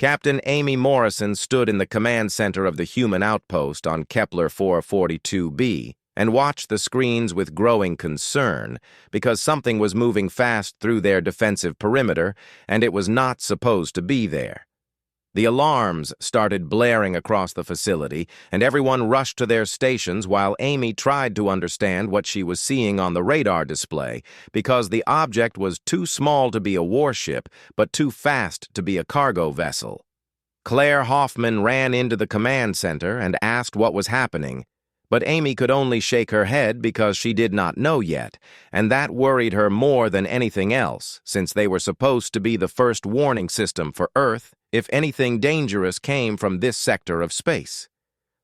Captain Amy Morrison stood in the command center of the human outpost on Kepler 442b and watched the screens with growing concern because something was moving fast through their defensive perimeter and it was not supposed to be there. The alarms started blaring across the facility, and everyone rushed to their stations while Amy tried to understand what she was seeing on the radar display because the object was too small to be a warship but too fast to be a cargo vessel. Claire Hoffman ran into the command center and asked what was happening, but Amy could only shake her head because she did not know yet, and that worried her more than anything else since they were supposed to be the first warning system for Earth if anything dangerous came from this sector of space.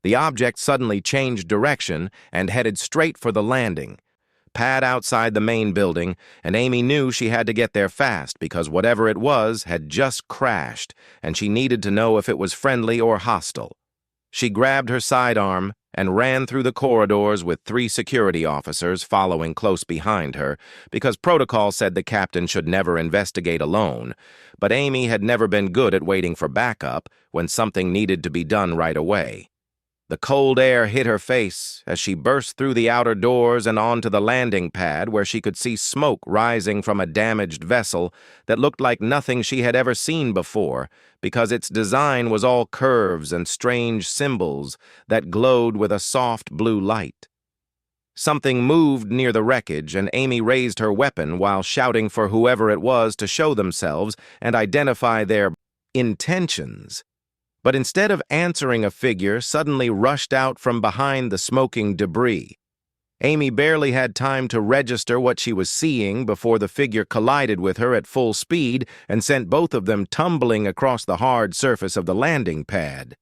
The object suddenly changed direction and headed straight for the landing pad outside the main building, and Amy knew she had to get there fast because whatever it was had just crashed, and she needed to know if it was friendly or hostile. She grabbed her sidearm and ran through the corridors with 3 security officers following close behind her because protocol said the captain should never investigate alone, but Amy had never been good at waiting for backup when something needed to be done right away. The cold air hit her face as she burst through the outer doors and onto the landing pad where she could see smoke rising from a damaged vessel that looked like nothing she had ever seen before because its design was all curves and strange symbols that glowed with a soft blue light. Something moved near the wreckage, and Amy raised her weapon while shouting for whoever it was to show themselves and identify their intentions. But instead of answering, a figure suddenly rushed out from behind the smoking debris. Amy barely had time to register what she was seeing before the figure collided with her at full speed and sent both of them tumbling across the hard surface of the landing pad.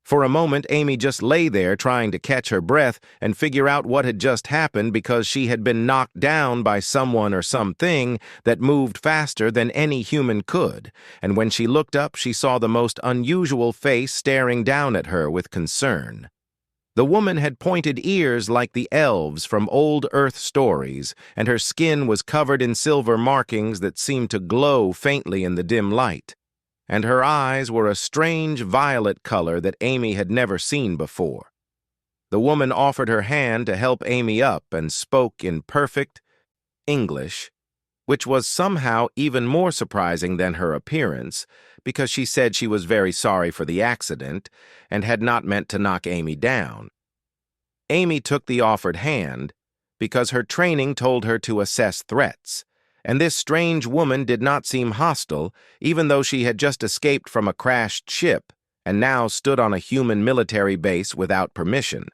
For a moment, Amy just lay there trying to catch her breath and figure out what had just happened because she had been knocked down by someone or something that moved faster than any human could, and when she looked up, she saw the most unusual face staring down at her with concern. The woman had pointed ears like the elves from old Earth stories, and her skin was covered in silver markings that seemed to glow faintly in the dim light. And her eyes were a strange violet color that Amy had never seen before. The woman offered her hand to help Amy up and spoke in perfect English, which was somehow even more surprising than her appearance, because she said she was very sorry for the accident and had not meant to knock Amy down. Amy took the offered hand because her training told her to assess threats, and this strange woman did not seem hostile, even though she had just escaped from a crashed ship and now stood on a human military base without permission.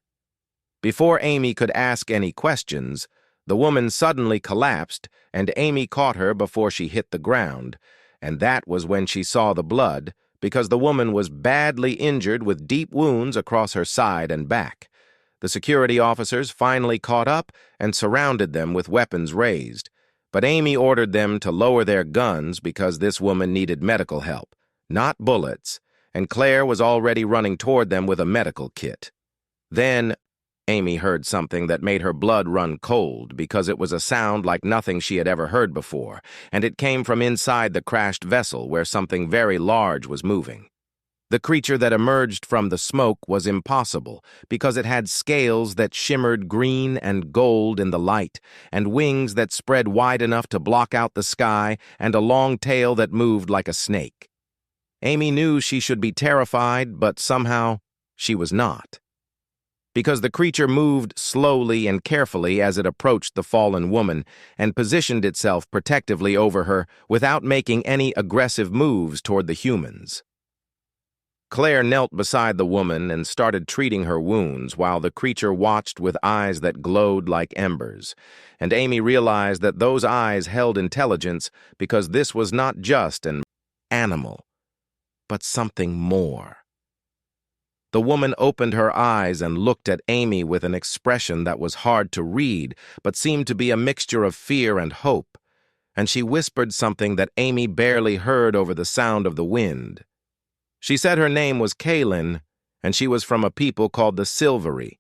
Before Amy could ask any questions, the woman suddenly collapsed, and Amy caught her before she hit the ground, and that was when she saw the blood, because the woman was badly injured with deep wounds across her side and back. The security officers finally caught up and surrounded them with weapons raised. But Amy ordered them to lower their guns because this woman needed medical help, not bullets, and Claire was already running toward them with a medical kit. Then Amy heard something that made her blood run cold because it was a sound like nothing she had ever heard before, and it came from inside the crashed vessel where something very large was moving. The creature that emerged from the smoke was impossible because it had scales that shimmered green and gold in the light, and wings that spread wide enough to block out the sky, and a long tail that moved like a snake. Amy knew she should be terrified, but somehow she was not. Because the creature moved slowly and carefully as it approached the fallen woman and positioned itself protectively over her without making any aggressive moves toward the humans. Claire knelt beside the woman and started treating her wounds while the creature watched with eyes that glowed like embers, and Amy realized that those eyes held intelligence because this was not just an animal, but something more. The woman opened her eyes and looked at Amy with an expression that was hard to read but seemed to be a mixture of fear and hope, and she whispered something that Amy barely heard over the sound of the wind. She said her name was Kaylin, and she was from a people called the Silvery,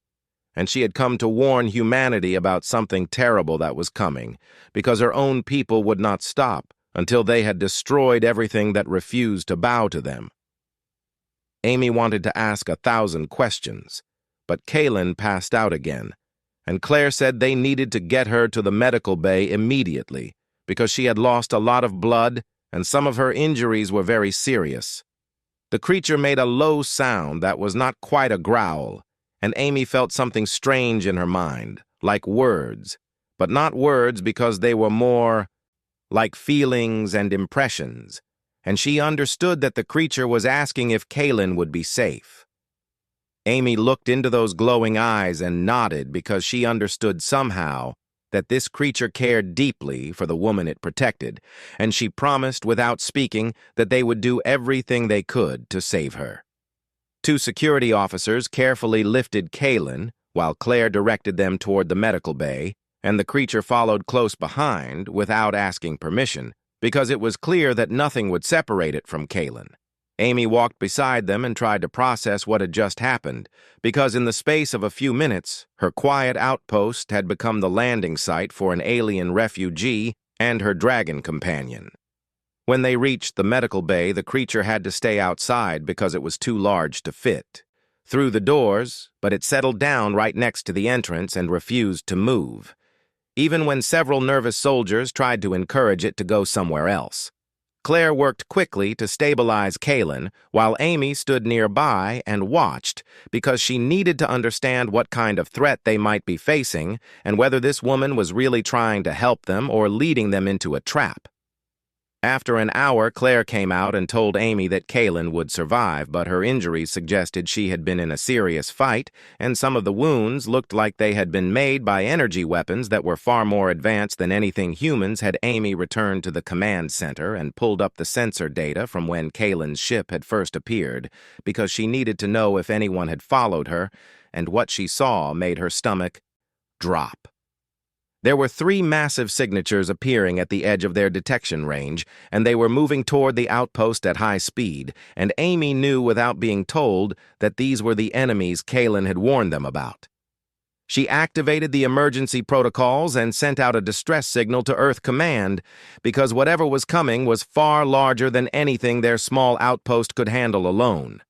and she had come to warn humanity about something terrible that was coming, because her own people would not stop, until they had destroyed everything that refused to bow to them. Amy wanted to ask 1,000 questions, but Kaylin passed out again, and Claire said they needed to get her to the medical bay immediately because she had lost a lot of blood and some of her injuries were very serious. The creature made a low sound that was not quite a growl, and Amy felt something strange in her mind, like words, but not words because they were more like feelings and impressions, and she understood that the creature was asking if Kaylin would be safe. Amy looked into those glowing eyes and nodded because she understood somehow that this creature cared deeply for the woman it protected, and she promised without speaking that they would do everything they could to save her. 2 security officers carefully lifted Kaylin while Claire directed them toward the medical bay, and the creature followed close behind without asking permission, because it was clear that nothing would separate it from Kaylin. Amy walked beside them and tried to process what had just happened, because in the space of a few minutes, her quiet outpost had become the landing site for an alien refugee and her dragon companion. When they reached the medical bay, the creature had to stay outside because it was too large to fit through the doors, but it settled down right next to the entrance and refused to move, even when several nervous soldiers tried to encourage it to go somewhere else. Claire worked quickly to stabilize Kaylin, while Amy stood nearby and watched because she needed to understand what kind of threat they might be facing and whether this woman was really trying to help them or leading them into a trap. After an hour, Claire came out and told Amy that Kaylin would survive, but her injuries suggested she had been in a serious fight, and some of the wounds looked like they had been made by energy weapons that were far more advanced than anything humans. Had Amy returned to the command center and pulled up the sensor data from when Kaylin's ship had first appeared, because she needed to know if anyone had followed her, and what she saw made her stomach drop. There were 3 massive signatures appearing at the edge of their detection range, and they were moving toward the outpost at high speed, and Amy knew without being told that these were the enemies Kaylin had warned them about. She activated the emergency protocols and sent out a distress signal to Earth Command, because whatever was coming was far larger than anything their small outpost could handle alone.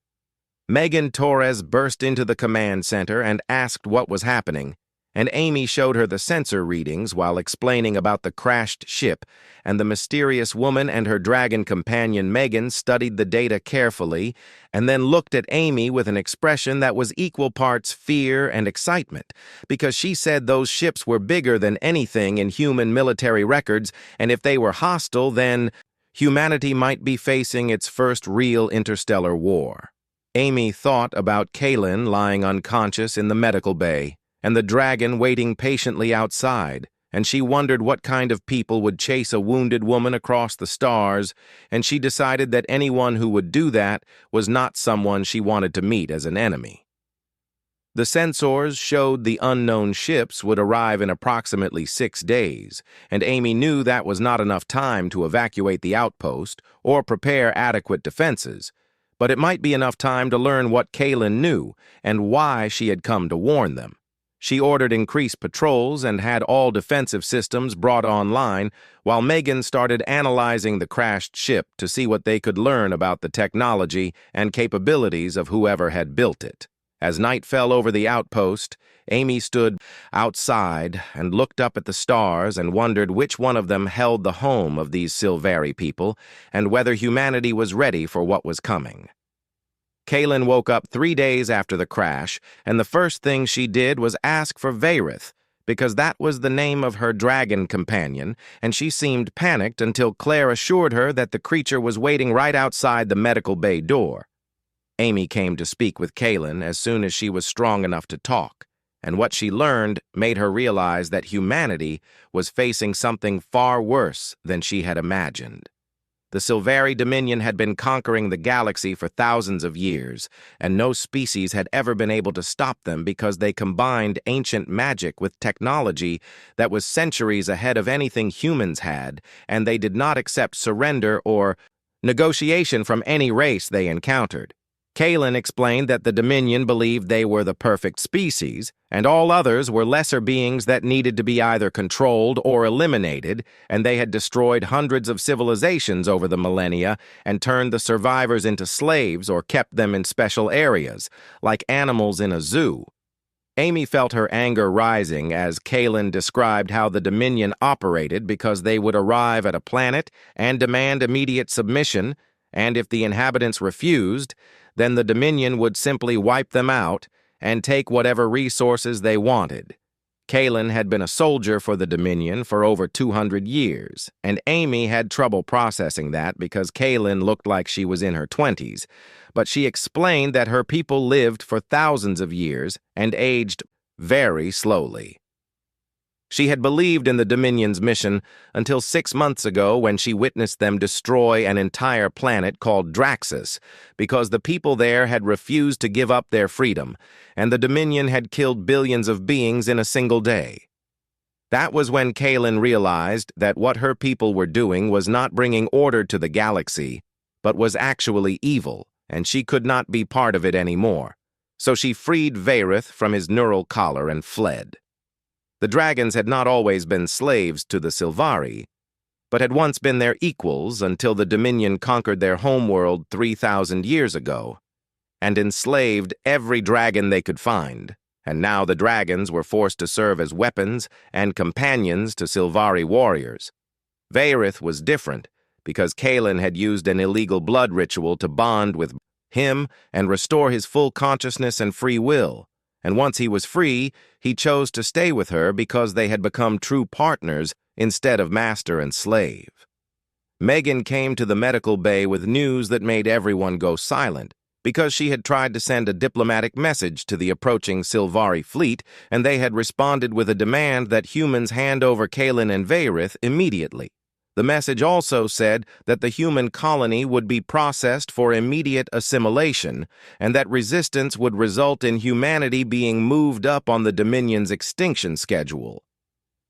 Megan Torres burst into the command center and asked what was happening, and Amy showed her the sensor readings while explaining about the crashed ship, and the mysterious woman and her dragon companion Megan studied the data carefully and then looked at Amy with an expression that was equal parts fear and excitement, because she said those ships were bigger than anything in human military records, and if they were hostile, then humanity might be facing its first real interstellar war. Amy thought about Kaylin lying unconscious in the medical bay, and the dragon waiting patiently outside, and she wondered what kind of people would chase a wounded woman across the stars, and she decided that anyone who would do that was not someone she wanted to meet as an enemy. The sensors showed the unknown ships would arrive in approximately 6 days, and Amy knew that was not enough time to evacuate the outpost or prepare adequate defenses, but it might be enough time to learn what Kaylin knew and why she had come to warn them. She ordered increased patrols and had all defensive systems brought online, while Megan started analyzing the crashed ship to see what they could learn about the technology and capabilities of whoever had built it. As night fell over the outpost, Amy stood outside and looked up at the stars and wondered which one of them held the home of these Silvari people and whether humanity was ready for what was coming. Kaylin woke up 3 days after the crash, and the first thing she did was ask for Vayrith, because that was the name of her dragon companion, and she seemed panicked until Claire assured her that the creature was waiting right outside the medical bay door. Amy came to speak with Kaylin as soon as she was strong enough to talk, and what she learned made her realize that humanity was facing something far worse than she had imagined. The Silvari Dominion had been conquering the galaxy for thousands of years, and no species had ever been able to stop them because they combined ancient magic with technology that was centuries ahead of anything humans had, and they did not accept surrender or negotiation from any race they encountered. Kalen explained that the Dominion believed they were the perfect species, and all others were lesser beings that needed to be either controlled or eliminated, and they had destroyed hundreds of civilizations over the millennia and turned the survivors into slaves or kept them in special areas, like animals in a zoo. Amy felt her anger rising as Kalen described how the Dominion operated because they would arrive at a planet and demand immediate submission, and if the inhabitants refused, then the Dominion would simply wipe them out and take whatever resources they wanted. Kalen had been a soldier for the Dominion for over 200 years, and Amy had trouble processing that because Kalen looked like she was in her 20s, but she explained that her people lived for thousands of years and aged very slowly. She had believed in the Dominion's mission until 6 months ago when she witnessed them destroy an entire planet called Draxus because the people there had refused to give up their freedom, and the Dominion had killed billions of beings in a single day. That was when Kalen realized that what her people were doing was not bringing order to the galaxy, but was actually evil, and she could not be part of it anymore. So she freed Vaerith from his neural collar and fled. The dragons had not always been slaves to the Sylvari, but had once been their equals until the Dominion conquered their homeworld 3,000 years ago, and enslaved every dragon they could find, and now the dragons were forced to serve as weapons and companions to Sylvari warriors. Vaerith was different, because Kalen had used an illegal blood ritual to bond with him and restore his full consciousness and free will. And once he was free, he chose to stay with her because they had become true partners instead of master and slave. Megan came to the medical bay with news that made everyone go silent, because she had tried to send a diplomatic message to the approaching Sylvari fleet, and they had responded with a demand that humans hand over Kalen and Vaerith immediately. The message also said that the human colony would be processed for immediate assimilation, and that resistance would result in humanity being moved up on the Dominion's extinction schedule.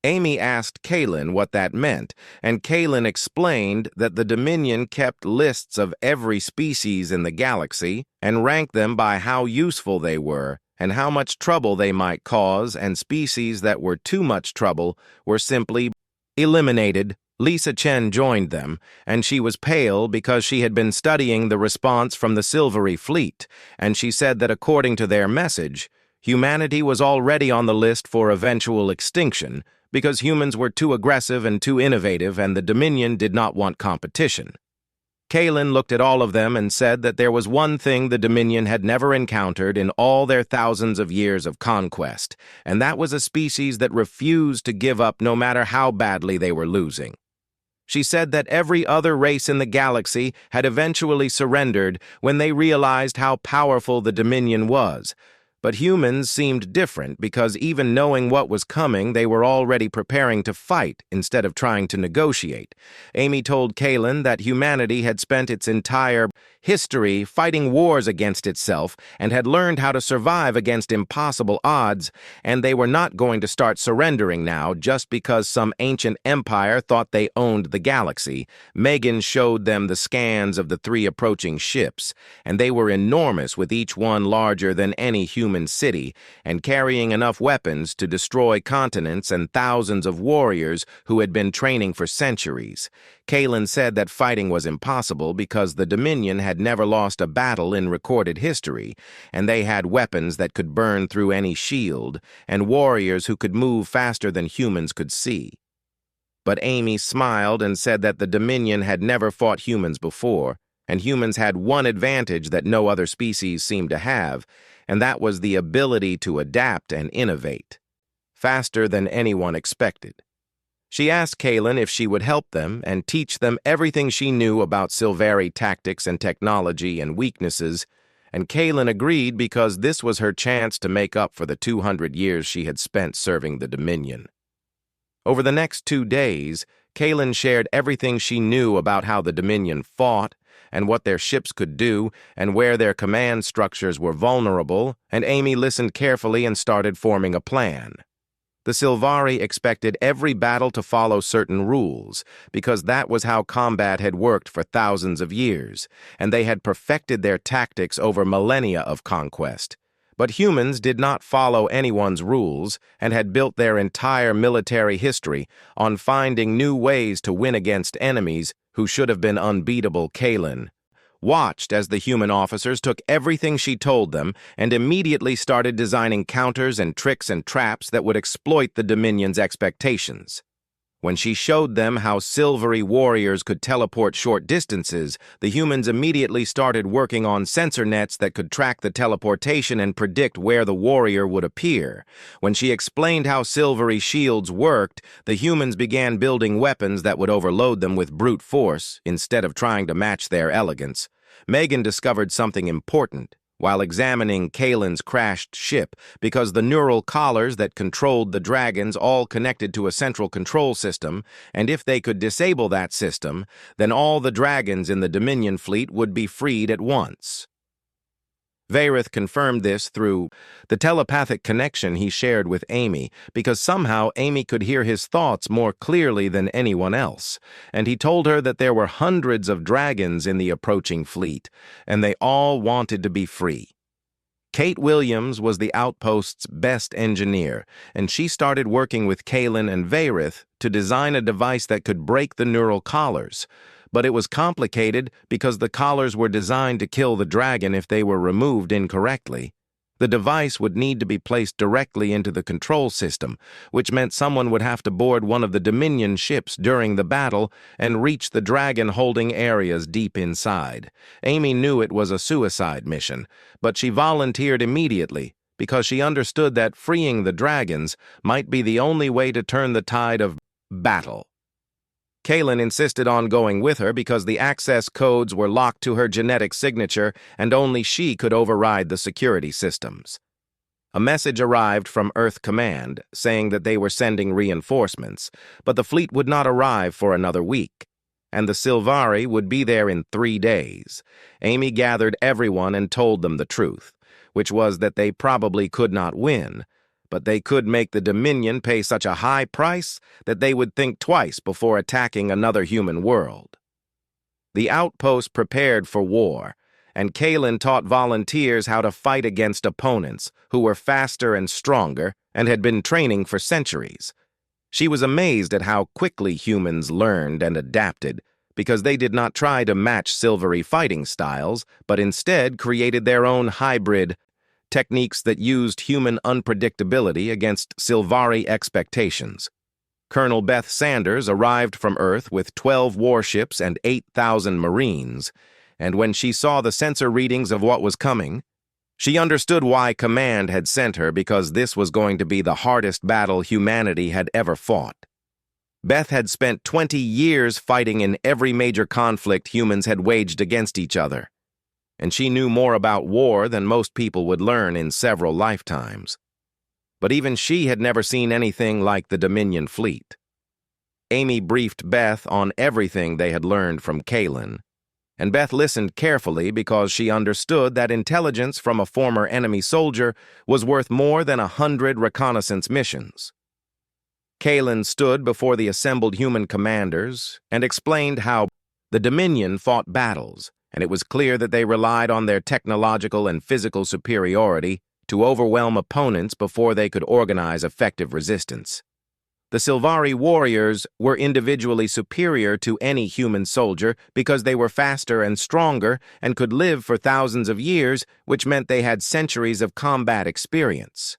Amy asked Kalen what that meant, and Kalen explained that the Dominion kept lists of every species in the galaxy and ranked them by how useful they were and how much trouble they might cause, and species that were too much trouble were simply eliminated. Lisa Chen joined them, and she was pale because she had been studying the response from the Sylvari fleet, and she said that according to their message, humanity was already on the list for eventual extinction because humans were too aggressive and too innovative, and the Dominion did not want competition. Kalen looked at all of them and said that there was one thing the Dominion had never encountered in all their thousands of years of conquest, and that was a species that refused to give up no matter how badly they were losing. She said that every other race in the galaxy had eventually surrendered when they realized how powerful the Dominion was, but humans seemed different because even knowing what was coming, they were already preparing to fight instead of trying to negotiate. Amy told Kalen that humanity had spent its entire history fighting wars against itself and had learned how to survive against impossible odds, and they were not going to start surrendering now just because some ancient empire thought they owned the galaxy. Megan showed them the scans of the 3 approaching ships, and they were enormous, with each one larger than any human city and carrying enough weapons to destroy continents and thousands of warriors who had been training for centuries. Kalen said that fighting was impossible because the Dominion had never lost a battle in recorded history, and they had weapons that could burn through any shield, and warriors who could move faster than humans could see. But Amy smiled and said that the Dominion had never fought humans before, and humans had one advantage that no other species seemed to have, and that was the ability to adapt and innovate, faster than anyone expected. She asked Kalen if she would help them and teach them everything she knew about Sylvari tactics and technology and weaknesses, and Kalen agreed because this was her chance to make up for the 200 years she had spent serving the Dominion. Over the next 2 days, Kalen shared everything she knew about how the Dominion fought and what their ships could do and where their command structures were vulnerable, and Amy listened carefully and started forming a plan. The Sylvari expected every battle to follow certain rules, because that was how combat had worked for thousands of years, and they had perfected their tactics over millennia of conquest. But humans did not follow anyone's rules and had built their entire military history on finding new ways to win against enemies who should have been unbeatable. Kaelin watched as the human officers took everything she told them and immediately started designing counters and tricks and traps that would exploit the Dominion's expectations. When she showed them how silvery warriors could teleport short distances, the humans immediately started working on sensor nets that could track the teleportation and predict where the warrior would appear. When she explained how silvery shields worked, the humans began building weapons that would overload them with brute force instead of trying to match their elegance. Megan discovered something important while examining Kaelin's crashed ship, because the neural collars that controlled the dragons all connected to a central control system, and if they could disable that system, then all the dragons in the Dominion fleet would be freed at once. Vareth confirmed this through the telepathic connection he shared with Amy, because somehow Amy could hear his thoughts more clearly than anyone else, and he told her that there were hundreds of dragons in the approaching fleet, and they all wanted to be free. Kate Williams was the outpost's best engineer, and she started working with Kaelin and Vareth to design a device that could break the neural collars. But it was complicated because the collars were designed to kill the dragon if they were removed incorrectly. The device would need to be placed directly into the control system, which meant someone would have to board one of the Dominion ships during the battle and reach the dragon-holding areas deep inside. Amy knew it was a suicide mission, but she volunteered immediately because she understood that freeing the dragons might be the only way to turn the tide of battle. Kaelin insisted on going with her because the access codes were locked to her genetic signature and only she could override the security systems. A message arrived from Earth Command saying that they were sending reinforcements, but the fleet would not arrive for another week, and the Sylvari would be there in 3 days. Amy gathered everyone and told them the truth, which was that they probably could not win, but they could make the Dominion pay such a high price that they would think twice before attacking another human world. The outpost prepared for war, and Kaelin taught volunteers how to fight against opponents who were faster and stronger and had been training for centuries. She was amazed at how quickly humans learned and adapted, because they did not try to match silvery fighting styles, but instead created their own hybrid techniques that used human unpredictability against Sylvari expectations. Colonel Beth Sanders arrived from Earth with 12 warships and 8,000 Marines, and when she saw the sensor readings of what was coming, she understood why Command had sent her, because this was going to be the hardest battle humanity had ever fought. Beth had spent 20 years fighting in every major conflict humans had waged against each other, and she knew more about war than most people would learn in several lifetimes. But even she had never seen anything like the Dominion fleet. Amy briefed Beth on everything they had learned from Kaelin, and Beth listened carefully because she understood that intelligence from a former enemy soldier was worth more than 100 reconnaissance missions. Kaelin stood before the assembled human commanders and explained how the Dominion fought battles, and it was clear that they relied on their technological and physical superiority to overwhelm opponents before they could organize effective resistance. The Sylvari warriors were individually superior to any human soldier because they were faster and stronger and could live for thousands of years, which meant they had centuries of combat experience.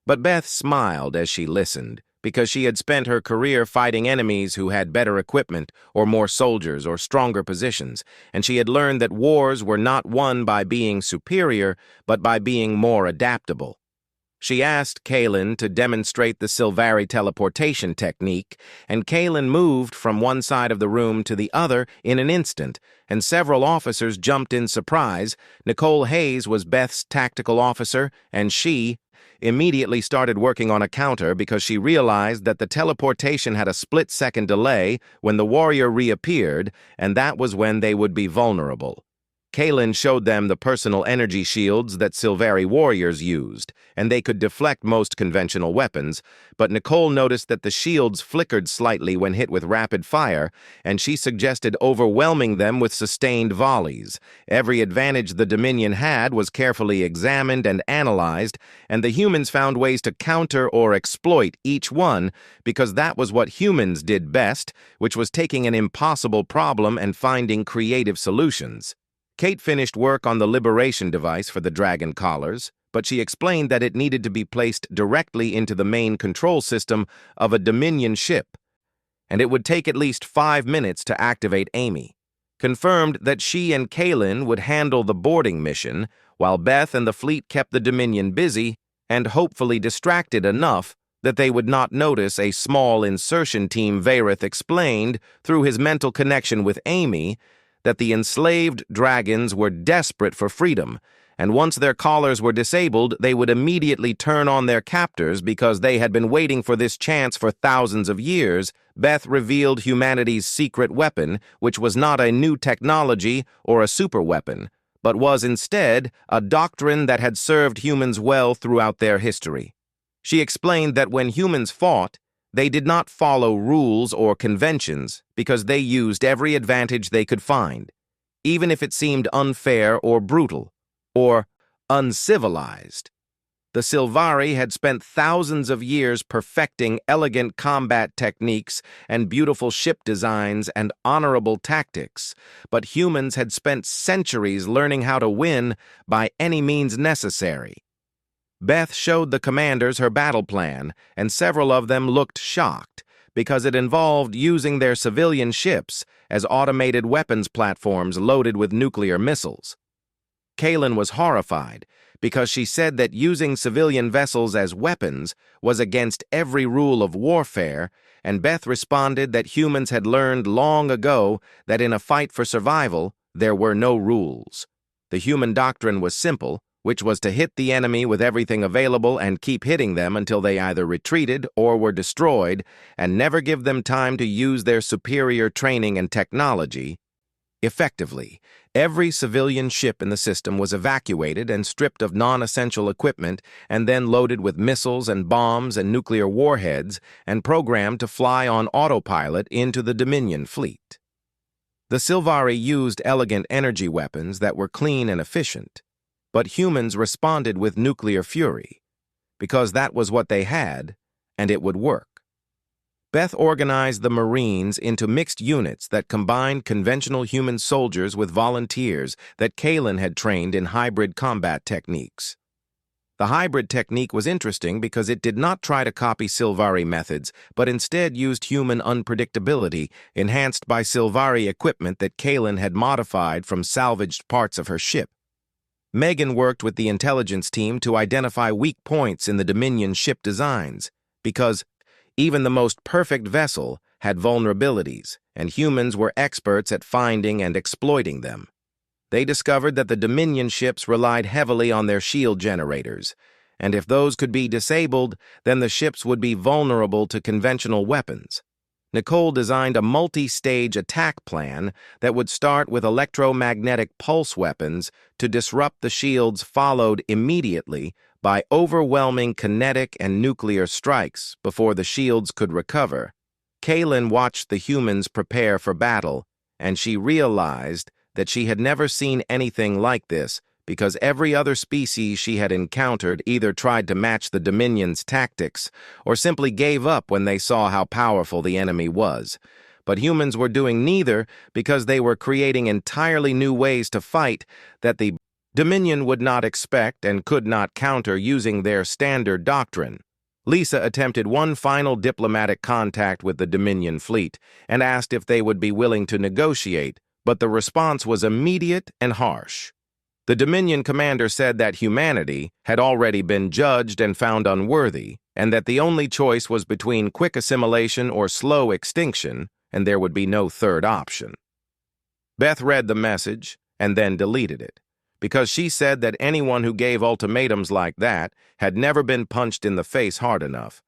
But Beth smiled as she listened, because she had spent her career fighting enemies who had better equipment or more soldiers or stronger positions, and she had learned that wars were not won by being superior, but by being more adaptable. She asked Kaelin to demonstrate the Sylvari teleportation technique, and Kaelin moved from one side of the room to the other in an instant, and several officers jumped in surprise. Nicole Hayes was Beth's tactical officer, and she immediately started working on a counter because she realized that the teleportation had a split-second delay when the warrior reappeared, and that was when they would be vulnerable. Kalen showed them the personal energy shields that Sylvari warriors used, and they could deflect most conventional weapons, but Nicole noticed that the shields flickered slightly when hit with rapid fire, and she suggested overwhelming them with sustained volleys. Every advantage the Dominion had was carefully examined and analyzed, and the humans found ways to counter or exploit each one, because that was what humans did best, which was taking an impossible problem and finding creative solutions. Kate finished work on the liberation device for the dragon collars, but she explained that it needed to be placed directly into the main control system of a Dominion ship, and it would take at least 5 minutes to activate Amy. Confirmed that she and Kalen would handle the boarding mission, while Beth and the fleet kept the Dominion busy and hopefully distracted enough that they would not notice a small insertion team. Vareth explained, through his mental connection with Amy, that the enslaved dragons were desperate for freedom, and once their collars were disabled, they would immediately turn on their captors because they had been waiting for this chance for thousands of years. Beth revealed humanity's secret weapon, which was not a new technology or a superweapon, but was instead a doctrine that had served humans well throughout their history. She explained that when humans fought, they did not follow rules or conventions because they used every advantage they could find, even if it seemed unfair or brutal, or uncivilized. The Sylvari had spent thousands of years perfecting elegant combat techniques and beautiful ship designs and honorable tactics, but humans had spent centuries learning how to win by any means necessary. Beth showed the commanders her battle plan, and several of them looked shocked because it involved using their civilian ships as automated weapons platforms loaded with nuclear missiles. Kalen was horrified because she said that using civilian vessels as weapons was against every rule of warfare, and Beth responded that humans had learned long ago that in a fight for survival, there were no rules. The human doctrine was simple, which was to hit the enemy with everything available and keep hitting them until they either retreated or were destroyed, and never give them time to use their superior training and technology. Effectively, every civilian ship in the system was evacuated and stripped of non-essential equipment and then loaded with missiles and bombs and nuclear warheads and programmed to fly on autopilot into the Dominion fleet. The Sylvari used elegant energy weapons that were clean and efficient, but humans responded with nuclear fury, because that was what they had, and it would work. Beth organized the Marines into mixed units that combined conventional human soldiers with volunteers that Kalen had trained in hybrid combat techniques. The hybrid technique was interesting because it did not try to copy Sylvari methods, but instead used human unpredictability, enhanced by Sylvari equipment that Kalen had modified from salvaged parts of her ship. Megan worked with the intelligence team to identify weak points in the Dominion ship designs, because even the most perfect vessel had vulnerabilities, and humans were experts at finding and exploiting them. They discovered that the Dominion ships relied heavily on their shield generators, and if those could be disabled, then the ships would be vulnerable to conventional weapons. Nicole designed a multi-stage attack plan that would start with electromagnetic pulse weapons to disrupt the shields, followed immediately by overwhelming kinetic and nuclear strikes before the shields could recover. Kalen watched the humans prepare for battle, and she realized that she had never seen anything like this because every other species she had encountered either tried to match the Dominion's tactics or simply gave up when they saw how powerful the enemy was. But humans were doing neither because they were creating entirely new ways to fight that the Dominion would not expect and could not counter using their standard doctrine. Lisa attempted one final diplomatic contact with the Dominion fleet and asked if they would be willing to negotiate, but the response was immediate and harsh. The Dominion commander said that humanity had already been judged and found unworthy, and that the only choice was between quick assimilation or slow extinction, and there would be no third option. Beth read the message and then deleted it, because she said that anyone who gave ultimatums like that had never been punched in the face hard enough,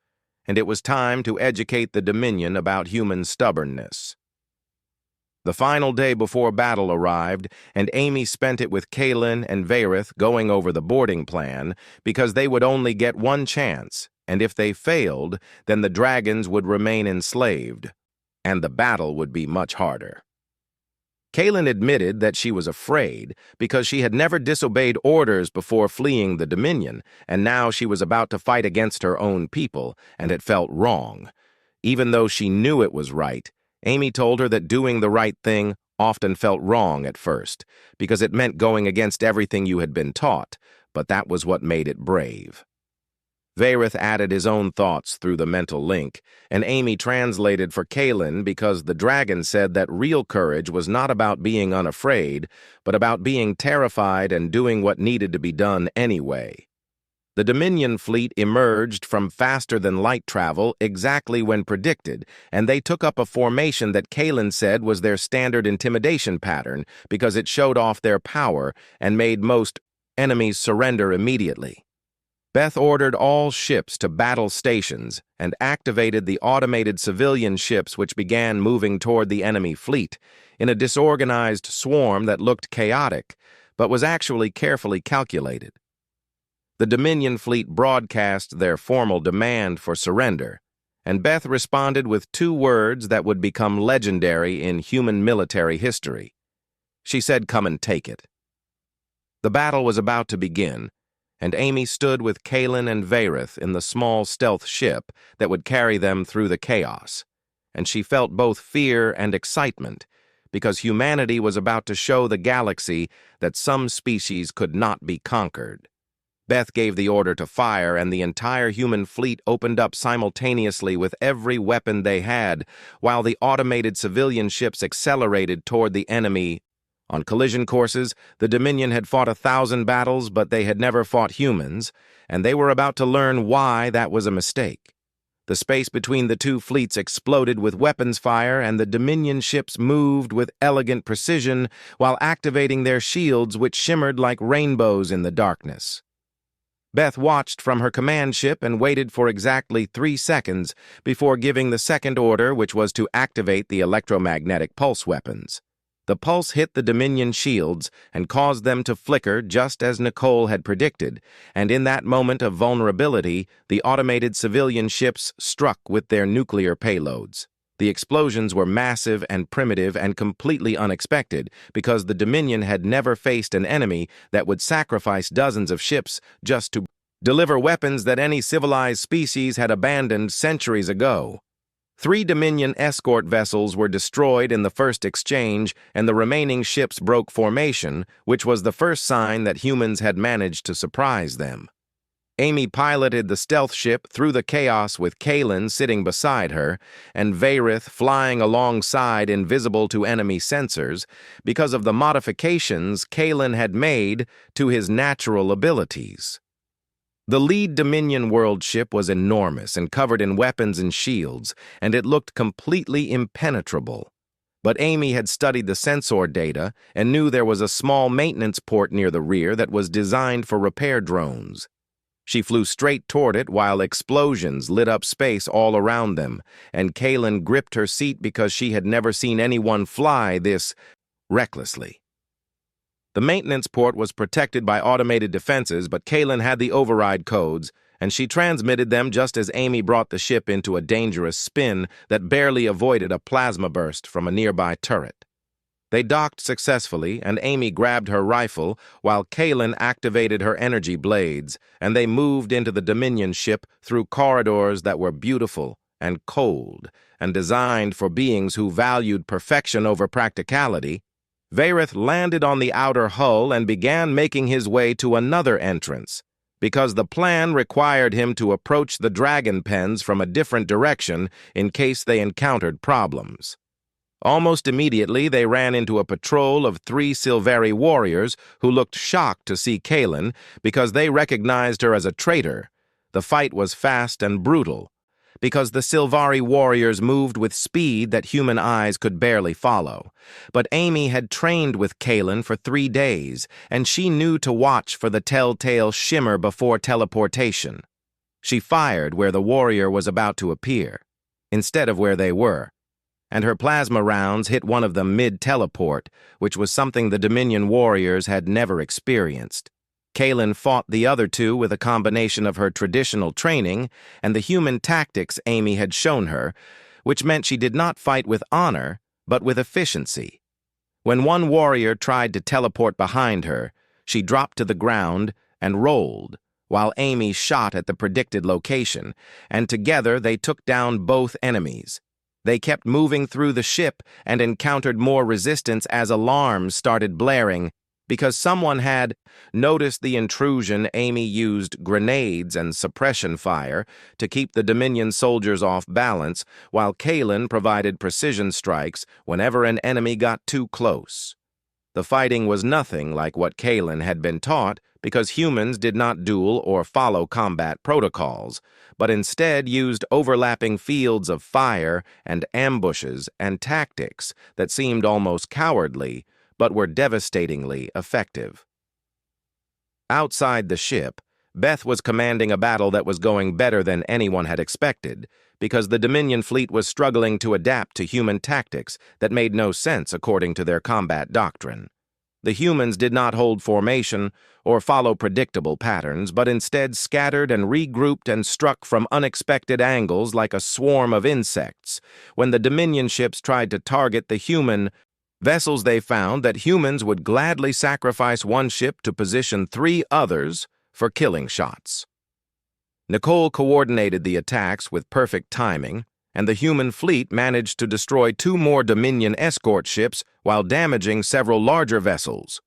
and it was time to educate the Dominion about human stubbornness. The final day before battle arrived, and Amy spent it with Kaelin and Vareth going over the boarding plan because they would only get one chance, and if they failed, then the dragons would remain enslaved, and the battle would be much harder. Kaelin admitted that she was afraid because she had never disobeyed orders before fleeing the Dominion, and now she was about to fight against her own people, and it felt wrong. Even though she knew it was right, Amy told her that doing the right thing often felt wrong at first, because it meant going against everything you had been taught, but that was what made it brave. Vareth added his own thoughts through the mental link, and Amy translated for Kaelin because the dragon said that real courage was not about being unafraid, but about being terrified and doing what needed to be done anyway. The Dominion fleet emerged from faster-than-light travel exactly when predicted, and they took up a formation that Kaelin said was their standard intimidation pattern because it showed off their power and made most enemies surrender immediately. Beth ordered all ships to battle stations and activated the automated civilian ships which began moving toward the enemy fleet in a disorganized swarm that looked chaotic, but was actually carefully calculated. The Dominion fleet broadcast their formal demand for surrender, and Beth responded with 2 words that would become legendary in human military history. She said, "Come and take it." The battle was about to begin, and Amy stood with Kaelin and Vareth in the small stealth ship that would carry them through the chaos, and she felt both fear and excitement because humanity was about to show the galaxy that some species could not be conquered. Beth gave the order to fire, and the entire human fleet opened up simultaneously with every weapon they had, while the automated civilian ships accelerated toward the enemy. On collision courses, the Dominion had fought 1,000 battles, but they had never fought humans, and they were about to learn why that was a mistake. The space between the 2 fleets exploded with weapons fire, and the Dominion ships moved with elegant precision while activating their shields, which shimmered like rainbows in the darkness. Beth watched from her command ship and waited for exactly 3 seconds before giving the second order, which was to activate the electromagnetic pulse weapons. The pulse hit the Dominion shields and caused them to flicker just as Nicole had predicted, and in that moment of vulnerability, the automated civilian ships struck with their nuclear payloads. The explosions were massive and primitive and completely unexpected because the Dominion had never faced an enemy that would sacrifice dozens of ships just to deliver weapons that any civilized species had abandoned centuries ago. 3 Dominion escort vessels were destroyed in the first exchange, and the remaining ships broke formation, which was the first sign that humans had managed to surprise them. Amy piloted the stealth ship through the chaos with Kaelin sitting beside her and Vareth flying alongside, invisible to enemy sensors because of the modifications Kaelin had made to his natural abilities. The lead Dominion world ship was enormous and covered in weapons and shields, and it looked completely impenetrable. But Amy had studied the sensor data and knew there was a small maintenance port near the rear that was designed for repair drones. She flew straight toward it while explosions lit up space all around them, and Kaelin gripped her seat because she had never seen anyone fly this recklessly. The maintenance port was protected by automated defenses, but Kaelin had the override codes, and she transmitted them just as Amy brought the ship into a dangerous spin that barely avoided a plasma burst from a nearby turret. They docked successfully, and Amy grabbed her rifle while Kaelin activated her energy blades, and they moved into the Dominion ship through corridors that were beautiful and cold and designed for beings who valued perfection over practicality. Vareth landed on the outer hull and began making his way to another entrance, because the plan required him to approach the dragon pens from a different direction in case they encountered problems. Almost immediately, they ran into a patrol of 3 Silvari warriors who looked shocked to see Kaelin because they recognized her as a traitor. The fight was fast and brutal, because the Silvari warriors moved with speed that human eyes could barely follow. But Amy had trained with Kaelin for 3 days, and she knew to watch for the telltale shimmer before teleportation. She fired where the warrior was about to appear, instead of where they were, and her plasma rounds hit one of them mid-teleport, which was something the Dominion warriors had never experienced. Kaylin fought the other two with a combination of her traditional training and the human tactics Amy had shown her, which meant she did not fight with honor, but with efficiency. When one warrior tried to teleport behind her, she dropped to the ground and rolled, while Amy shot at the predicted location, and together they took down both enemies. They kept moving through the ship and encountered more resistance as alarms started blaring. Because someone had noticed the intrusion, Amy used grenades and suppression fire to keep the Dominion soldiers off balance, while Kaylin provided precision strikes whenever an enemy got too close. The fighting was nothing like what Kaylin had been taught because humans did not duel or follow combat protocols, but instead used overlapping fields of fire and ambushes and tactics that seemed almost cowardly, but were devastatingly effective. Outside the ship, Beth was commanding a battle that was going better than anyone had expected, because the Dominion fleet was struggling to adapt to human tactics that made no sense according to their combat doctrine. The humans did not hold formation or follow predictable patterns, but instead scattered and regrouped and struck from unexpected angles like a swarm of insects. When the Dominion ships tried to target the human vessels, they found that humans would gladly sacrifice one ship to position 3 others for killing shots. Nicole coordinated the attacks with perfect timing, and the human fleet managed to destroy 2 more Dominion escort ships while damaging several larger vessels.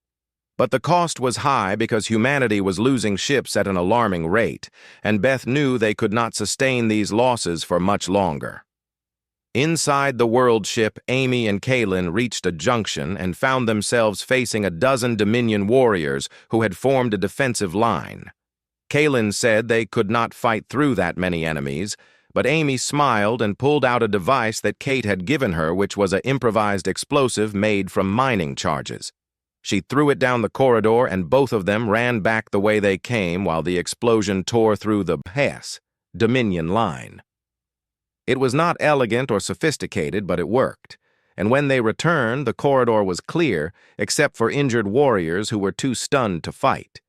But the cost was high because humanity was losing ships at an alarming rate, and Beth knew they could not sustain these losses for much longer. Inside the world ship, Amy and Kaylin reached a junction and found themselves facing a dozen Dominion warriors who had formed a defensive line. Kaylin said they could not fight through that many enemies, but Amy smiled and pulled out a device that Kate had given her, which was an improvised explosive made from mining charges. She threw it down the corridor, and both of them ran back the way they came while the explosion tore through the Dominion line. It was not elegant or sophisticated, but it worked, and when they returned, the corridor was clear, except for injured warriors who were too stunned to fight.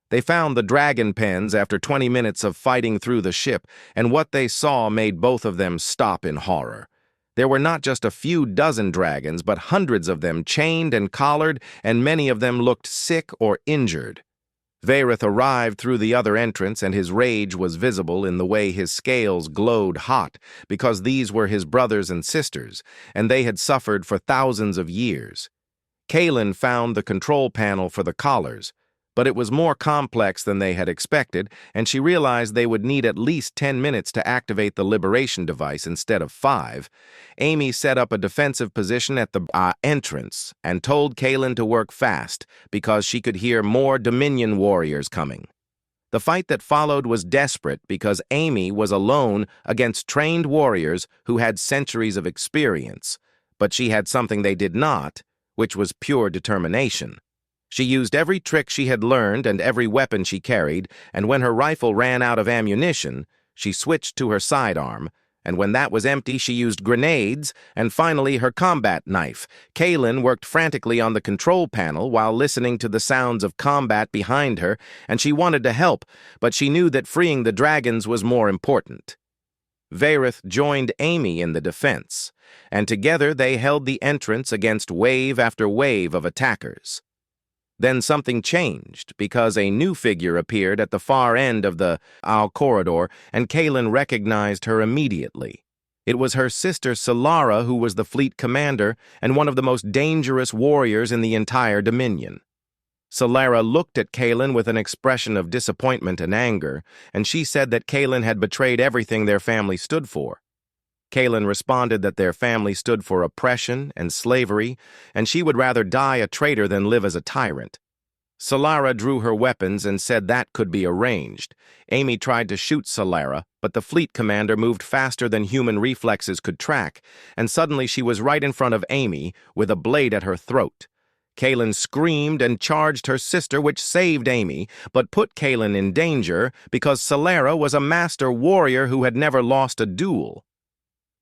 They found the dragon pens after 20 minutes of fighting through the ship, and what they saw made both of them stop in horror. There were not just a few dozen dragons, but hundreds of them chained and collared, and many of them looked sick or injured. Vareth arrived through the other entrance, and his rage was visible in the way his scales glowed hot, because these were his brothers and sisters, and they had suffered for thousands of years. Kaylin found the control panel for the collars, but it was more complex than they had expected, and she realized they would need at least 10 minutes to activate the liberation device instead of 5. Amy set up a defensive position at the entrance and told Kaylin to work fast because she could hear more Dominion warriors coming. The fight that followed was desperate because Amy was alone against trained warriors who had centuries of experience, but she had something they did not, which was pure determination. She used every trick she had learned and every weapon she carried, and when her rifle ran out of ammunition, she switched to her sidearm, and when that was empty, she used grenades, and finally her combat knife. Kaylin worked frantically on the control panel while listening to the sounds of combat behind her, and she wanted to help, but she knew that freeing the dragons was more important. Vareth joined Amy in the defense, and together they held the entrance against wave after wave of attackers. Then something changed because a new figure appeared at the far end of the corridor, and Kaylin recognized her immediately. It was her sister Solara, who was the fleet commander and one of the most dangerous warriors in the entire Dominion. Solara looked at Kaylin with an expression of disappointment and anger, and she said that Kaylin had betrayed everything their family stood for. Kaylin responded that their family stood for oppression and slavery, and she would rather die a traitor than live as a tyrant. Solara drew her weapons and said that could be arranged. Amy tried to shoot Solara, but the fleet commander moved faster than human reflexes could track, and suddenly she was right in front of Amy with a blade at her throat. Kaylin screamed and charged her sister, which saved Amy, but put Kaylin in danger because Solara was a master warrior who had never lost a duel.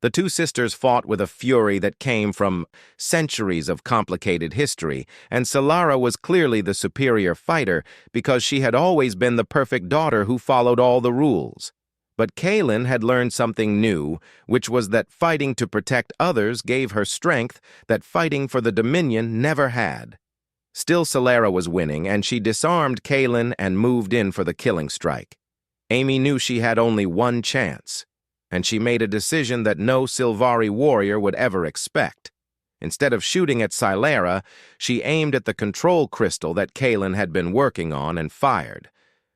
The two sisters fought with a fury that came from centuries of complicated history, and Solara was clearly the superior fighter because she had always been the perfect daughter who followed all the rules. But Kaelin had learned something new, which was that fighting to protect others gave her strength that fighting for the Dominion never had. Still, Solara was winning, and she disarmed Kaelin and moved in for the killing strike. Amy knew she had only one chance, and she made a decision that no Sylvari warrior would ever expect. Instead of shooting at Solara, she aimed at the control crystal that Kaelin had been working on and fired.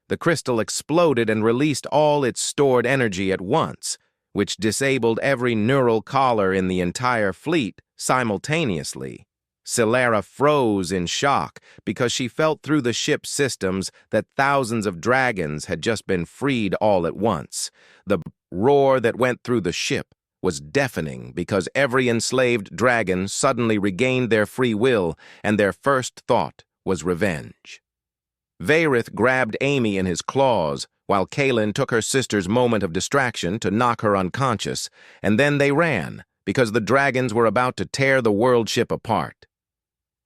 The crystal exploded and released all its stored energy at once, which disabled every neural collar in the entire fleet simultaneously. Solara froze in shock because she felt through the ship's systems that thousands of dragons had just been freed all at once. The roar that went through the ship was deafening because every enslaved dragon suddenly regained their free will, and their first thought was revenge. Varith grabbed Amy in his claws, while Kaelin took her sister's moment of distraction to knock her unconscious, and then they ran, because the dragons were about to tear the world ship apart.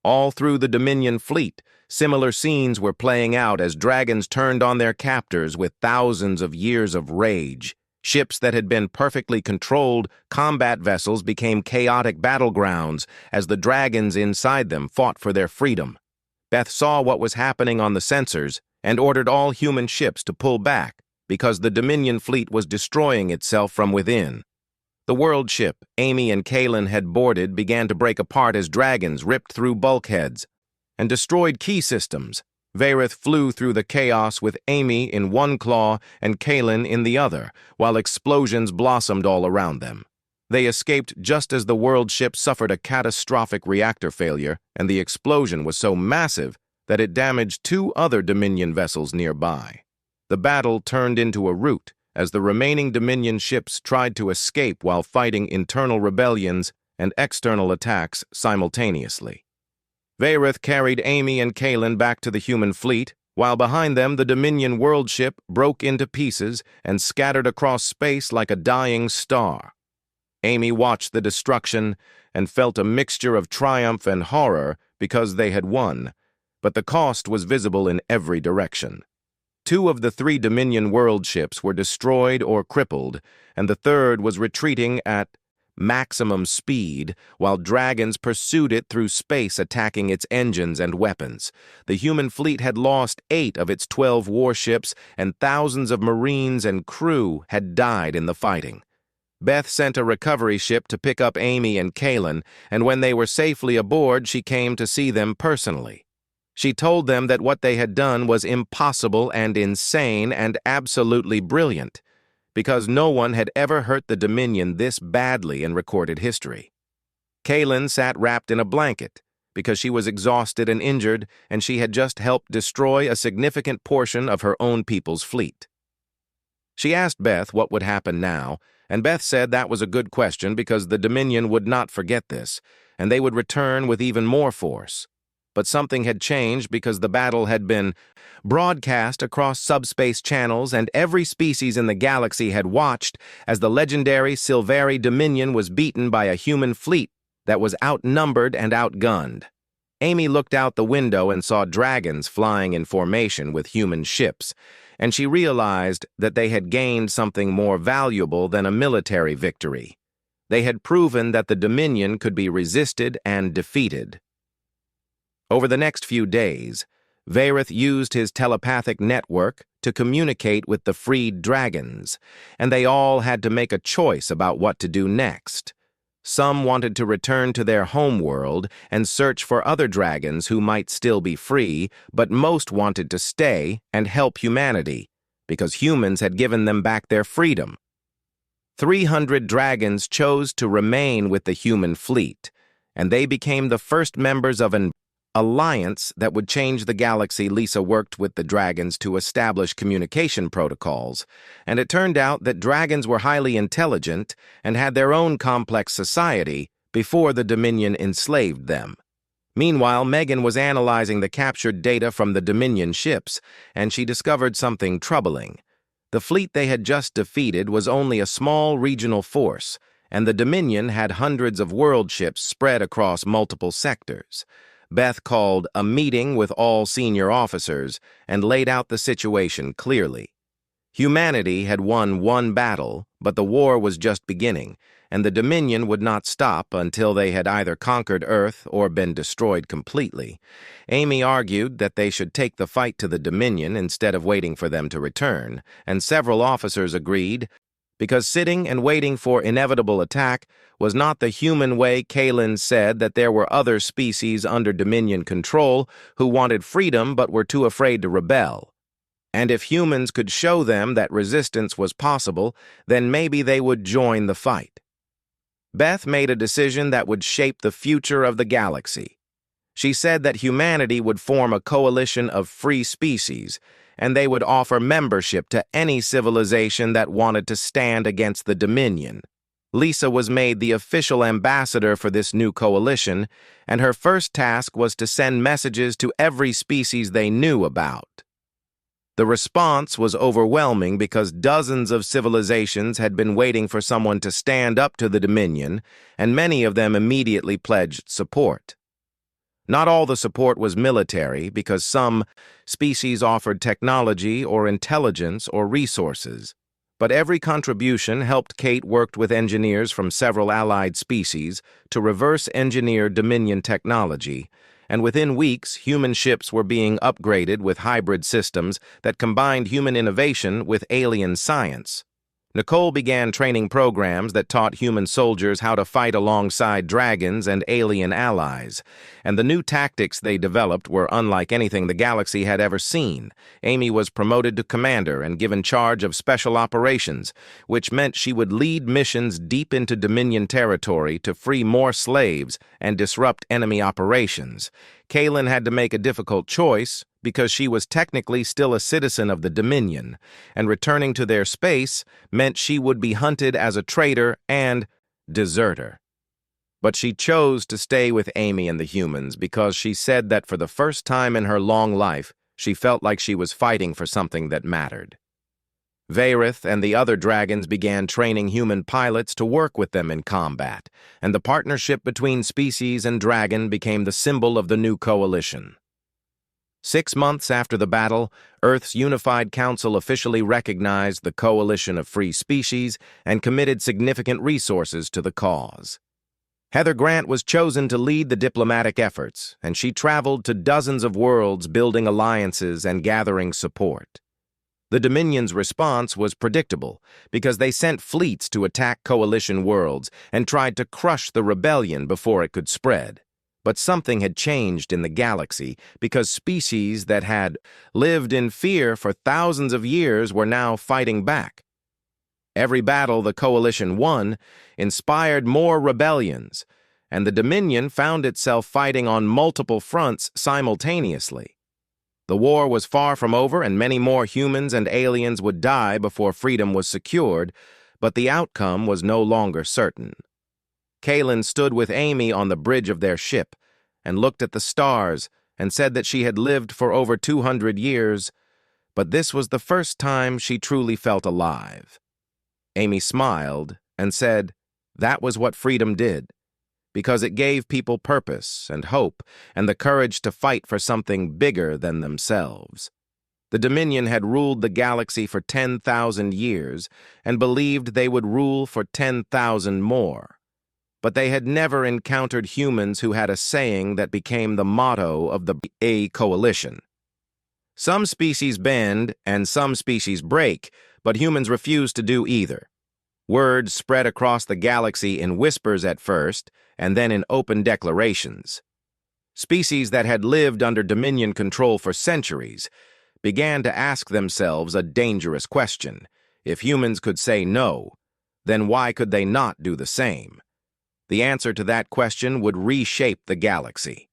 All through the Dominion fleet, similar scenes were playing out as dragons turned on their captors with thousands of years of rage. Ships that had been perfectly controlled combat vessels became chaotic battlegrounds as the dragons inside them fought for their freedom. Beth saw what was happening on the sensors and ordered all human ships to pull back because the Dominion fleet was destroying itself from within. The world ship Amy and Kaelin had boarded began to break apart as dragons ripped through bulkheads and destroyed key systems. Varith flew through the chaos with Amy in one claw and Kaelin in the other, while explosions blossomed all around them. They escaped just as the world ship suffered a catastrophic reactor failure, and the explosion was so massive that it damaged two other Dominion vessels nearby. The battle turned into a rout as the remaining Dominion ships tried to escape while fighting internal rebellions and external attacks simultaneously. Varith carried Amy and Kaelin back to the human fleet, while behind them the Dominion world ship broke into pieces and scattered across space like a dying star. Amy watched the destruction and felt a mixture of triumph and horror because they had won, but the cost was visible in every direction. Two of the three Dominion world ships were destroyed or crippled, and the third was retreating at maximum speed while dragons pursued it through space, attacking its engines and weapons. The human fleet had lost 8 of its 12 warships, and thousands of Marines and crew had died in the fighting. Beth sent a recovery ship to pick up Amy and Kaelin, and when they were safely aboard, she came to see them personally. She told them that what they had done was impossible and insane and absolutely brilliant, because no one had ever hurt the Dominion this badly in recorded history. Kaelin sat wrapped in a blanket, because she was exhausted and injured, and she had just helped destroy a significant portion of her own people's fleet. She asked Beth what would happen now, and Beth said that was a good question because the Dominion would not forget this, and they would return with even more force. But something had changed because the battle had been broadcast across subspace channels, and every species in the galaxy had watched as the legendary Sylvari Dominion was beaten by a human fleet that was outnumbered and outgunned. Amy looked out the window and saw dragons flying in formation with human ships, and she realized that they had gained something more valuable than a military victory. They had proven that the Dominion could be resisted and defeated. Over the next few days, Varith used his telepathic network to communicate with the freed dragons, and they all had to make a choice about what to do next. Some wanted to return to their homeworld and search for other dragons who might still be free, but most wanted to stay and help humanity, because humans had given them back their freedom. 300 dragons chose to remain with the human fleet, and they became the first members of an alliance that would change the galaxy. Lisa worked with the dragons to establish communication protocols, and it turned out that dragons were highly intelligent and had their own complex society before the Dominion enslaved them. Meanwhile, Megan was analyzing the captured data from the Dominion ships, and she discovered something troubling. The fleet they had just defeated was only a small regional force, and the Dominion had hundreds of world ships spread across multiple sectors. Beth called a meeting with all senior officers and laid out the situation clearly. Humanity had won one battle, but the war was just beginning, and the Dominion would not stop until they had either conquered Earth or been destroyed completely. Amy argued that they should take the fight to the Dominion instead of waiting for them to return, and several officers agreed, because sitting and waiting for inevitable attack was not the human way. Kaylin said that there were other species under Dominion control who wanted freedom but were too afraid to rebel. And if humans could show them that resistance was possible, then maybe they would join the fight. Beth made a decision that would shape the future of the galaxy. She said that humanity would form a coalition of free species, and they would offer membership to any civilization that wanted to stand against the Dominion. Lisa was made the official ambassador for this new coalition, and her first task was to send messages to every species they knew about. The response was overwhelming because dozens of civilizations had been waiting for someone to stand up to the Dominion, and many of them immediately pledged support. Not all the support was military, because some species offered technology or intelligence or resources. But every contribution helped. Kate worked with engineers from several allied species to reverse engineer Dominion technology, and within weeks, human ships were being upgraded with hybrid systems that combined human innovation with alien science. Nicole began training programs that taught human soldiers how to fight alongside dragons and alien allies, and the new tactics they developed were unlike anything the galaxy had ever seen. Amy was promoted to commander and given charge of special operations, which meant she would lead missions deep into Dominion territory to free more slaves and disrupt enemy operations. Kaylin had to make a difficult choice because she was technically still a citizen of the Dominion, and returning to their space meant she would be hunted as a traitor and deserter. But she chose to stay with Amy and the humans because she said that for the first time in her long life, she felt like she was fighting for something that mattered. Varith and the other dragons began training human pilots to work with them in combat, and the partnership between species and dragon became the symbol of the new coalition. 6 months after the battle, Earth's Unified Council officially recognized the coalition of free species and committed significant resources to the cause. Heather Grant was chosen to lead the diplomatic efforts, and she traveled to dozens of worlds building alliances and gathering support. The Dominion's response was predictable because they sent fleets to attack coalition worlds and tried to crush the rebellion before it could spread. But something had changed in the galaxy because species that had lived in fear for thousands of years were now fighting back. Every battle the coalition won inspired more rebellions, and the Dominion found itself fighting on multiple fronts simultaneously. The war was far from over, and many more humans and aliens would die before freedom was secured, but the outcome was no longer certain. Kaylin stood with Amy on the bridge of their ship and looked at the stars and said that she had lived for over 200 years, but this was the first time she truly felt alive. Amy smiled and said that was what freedom did, because it gave people purpose and hope and the courage to fight for something bigger than themselves. The Dominion had ruled the galaxy for 10,000 years and believed they would rule for 10,000 more. But they had never encountered humans who had a saying that became the motto of the coalition. Some species bend and some species break, but humans refuse to do either. Words spread across the galaxy in whispers at first, and then in open declarations. Species that had lived under Dominion control for centuries began to ask themselves a dangerous question. If humans could say no, then why could they not do the same? The answer to that question would reshape the galaxy.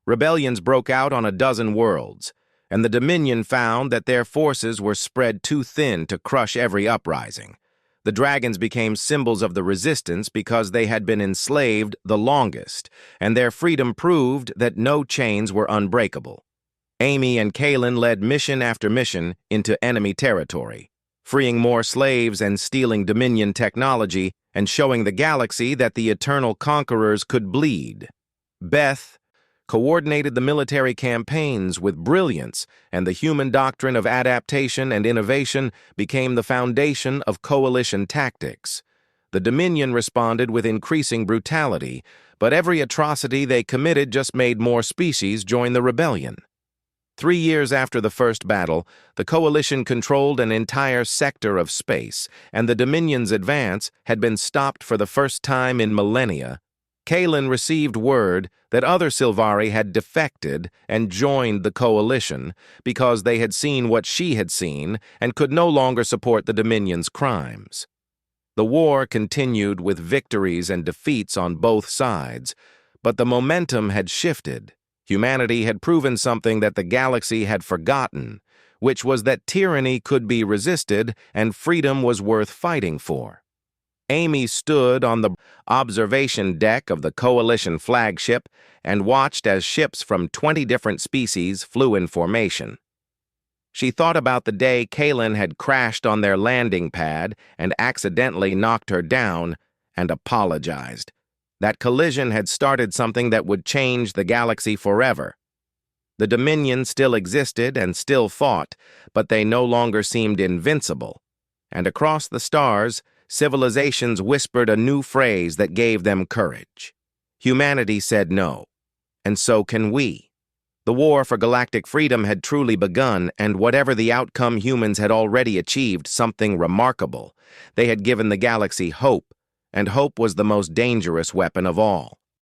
Rebellions broke out on a dozen worlds, and the Dominion found that their forces were spread too thin to crush every uprising. The dragons became symbols of the resistance because they had been enslaved the longest, and their freedom proved that no chains were unbreakable. Amy and Kaylin led mission after mission into enemy territory, freeing more slaves and stealing Dominion technology, and showing the galaxy that the eternal conquerors could bleed. Beth coordinated the military campaigns with brilliance, and the human doctrine of adaptation and innovation became the foundation of coalition tactics. The Dominion responded with increasing brutality, but every atrocity they committed just made more species join the rebellion. 3 years after the first battle, the Coalition controlled an entire sector of space, and the Dominion's advance had been stopped for the first time in millennia. Kaelin received word that other Sylvari had defected and joined the Coalition because they had seen what she had seen and could no longer support the Dominion's crimes. The war continued with victories and defeats on both sides, but the momentum had shifted. Humanity had proven something that the galaxy had forgotten, which was that tyranny could be resisted and freedom was worth fighting for. Amy stood on the observation deck of the Coalition flagship and watched as ships from 20 different species flew in formation. She thought about the day Kaelin had crashed on their landing pad and accidentally knocked her down and apologized. That collision had started something that would change the galaxy forever. The Dominion still existed and still fought, but they no longer seemed invincible. And across the stars, civilizations whispered a new phrase that gave them courage. Humanity said no, and so can we. The war for galactic freedom had truly begun, and whatever the outcome, humans had already achieved something remarkable. They had given the galaxy hope, and hope was the most dangerous weapon of all.